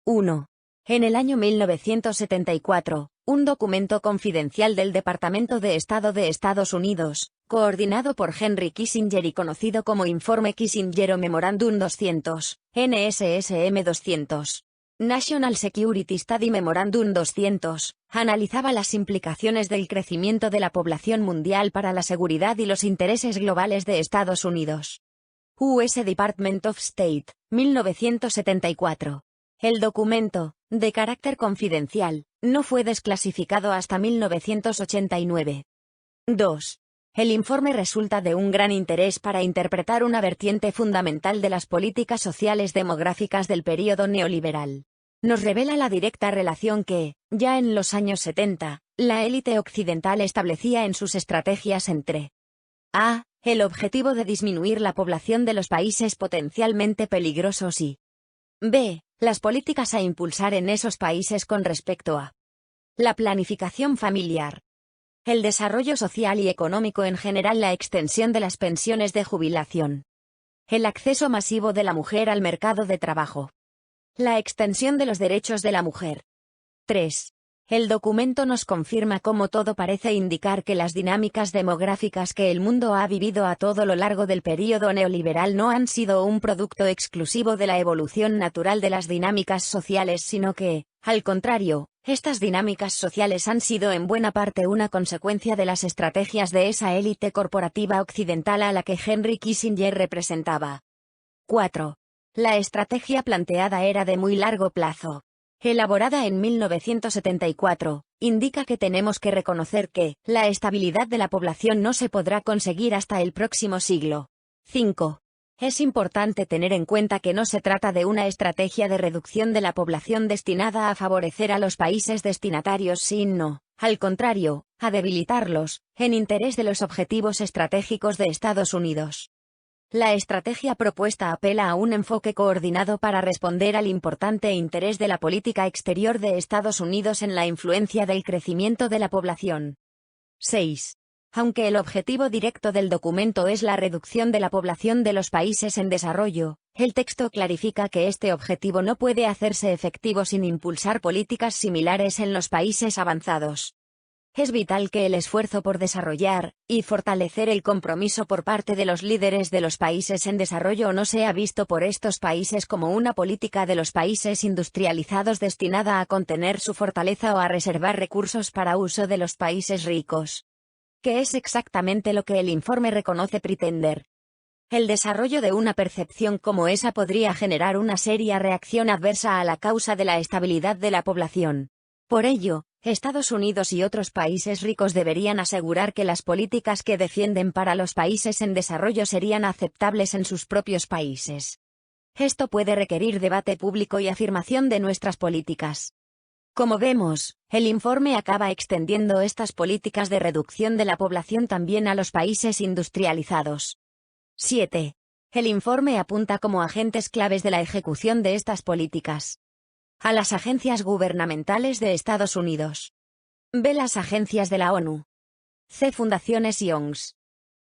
1. En el año 1974, un documento confidencial del Departamento de Estado de Estados Unidos, coordinado por Henry Kissinger y conocido como Informe Kissinger o Memorandum 200, NSSM 200. National Security Study Memorandum 200, analizaba las implicaciones del crecimiento de la población mundial para la seguridad y los intereses globales de Estados Unidos. US Department of State, 1974. El documento, de carácter confidencial, no fue desclasificado hasta 1989. 2. El informe resulta de un gran interés para interpretar una vertiente fundamental de las políticas sociales demográficas del período neoliberal. Nos revela la directa relación que, ya en los años 70, la élite occidental establecía en sus estrategias entre a. El objetivo de disminuir la población de los países potencialmente peligrosos y b. Las políticas a impulsar en esos países con respecto a la planificación familiar, el desarrollo social y económico en general, la extensión de las pensiones de jubilación, el acceso masivo de la mujer al mercado de trabajo, la extensión de los derechos de la mujer. 3. El documento nos confirma cómo todo parece indicar que las dinámicas demográficas que el mundo ha vivido a todo lo largo del período neoliberal no han sido un producto exclusivo de la evolución natural de las dinámicas sociales, sino que, al contrario, estas dinámicas sociales han sido en buena parte una consecuencia de las estrategias de esa élite corporativa occidental a la que Henry Kissinger representaba. 4. La estrategia planteada era de muy largo plazo. Elaborada en 1974, indica que tenemos que reconocer que la estabilidad de la población no se podrá conseguir hasta el próximo siglo. 5. Es importante tener en cuenta que no se trata de una estrategia de reducción de la población destinada a favorecer a los países destinatarios, sino, al contrario, a debilitarlos, en interés de los objetivos estratégicos de Estados Unidos. La estrategia propuesta apela a un enfoque coordinado para responder al importante interés de la política exterior de Estados Unidos en la influencia del crecimiento de la población. 6. Aunque el objetivo directo del documento es la reducción de la población de los países en desarrollo, el texto clarifica que este objetivo no puede hacerse efectivo sin impulsar políticas similares en los países avanzados. Es vital que el esfuerzo por desarrollar y fortalecer el compromiso por parte de los líderes de los países en desarrollo no sea visto por estos países como una política de los países industrializados destinada a contener su fortaleza o a reservar recursos para uso de los países ricos. ¿Qué es exactamente lo que el informe reconoce pretender? El desarrollo de una percepción como esa podría generar una seria reacción adversa a la causa de la estabilidad de la población. Por ello, Estados Unidos y otros países ricos deberían asegurar que las políticas que defienden para los países en desarrollo serían aceptables en sus propios países. Esto puede requerir debate público y afirmación de nuestras políticas. Como vemos, el informe acaba extendiendo estas políticas de reducción de la población también a los países industrializados. 7. El informe apunta como agentes claves de la ejecución de estas políticas a las agencias gubernamentales de Estados Unidos. B. Las agencias de la ONU. C. Fundaciones y ONGs.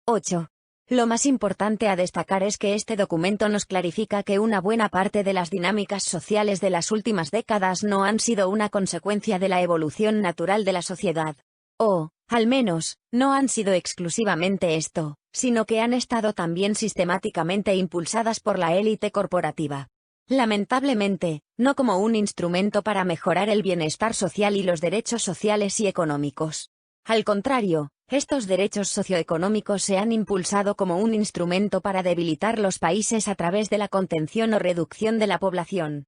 8. Lo más importante a destacar es que este documento nos clarifica que una buena parte de las dinámicas sociales de las últimas décadas no han sido una consecuencia de la evolución natural de la sociedad. O, al menos, no han sido exclusivamente esto, sino que han estado también sistemáticamente impulsadas por la élite corporativa. Lamentablemente, no como un instrumento para mejorar el bienestar social y los derechos sociales y económicos. Al contrario, estos derechos socioeconómicos se han impulsado como un instrumento para debilitar los países a través de la contención o reducción de la población.